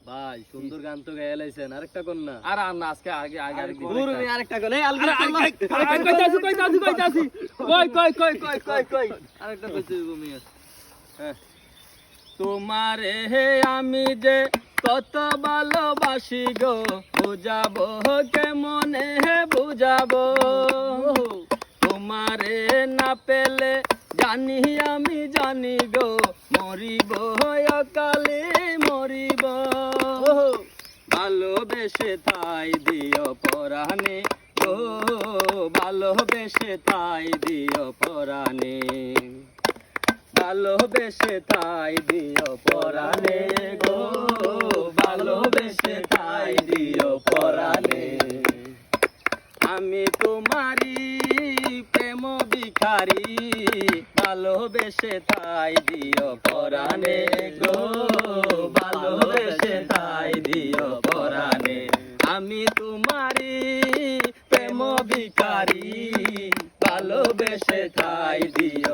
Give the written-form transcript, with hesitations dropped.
ভাই সুন্দর গান তো গায়ে লাইছেন, আরেকটা কোন না? আর না আজকে আগে আগে আরেকদিন গুরু মি আরেকটা কোন? এই আলগা কই আরেকটা কইতে তুমি। হ্যাঁ, তোমারে হে আমি যে কত ভালোবাসি গো, বুঝাবো কেমনে হে বুঝাবো। তোমারে না পেলে জানি আমি জানি গো, মরিব অকালে মরিব। ভালোবেসে তাই দিও পরাণে গো, ভালোবেসে তাই দিও পরাণে, ভালোবেসে তাই দিও পরাণে গো, ভালোবেসে তাই দিও পরাণে। আমি তোমারি প্রেম ভিখারি, ভালোবেসে তাই দিও পরাণে গো, ভালোবেসে তাই দিও পরাণে। আমি তোমারি প্রেম ভিখারি, ভালোবেসে তাই দিও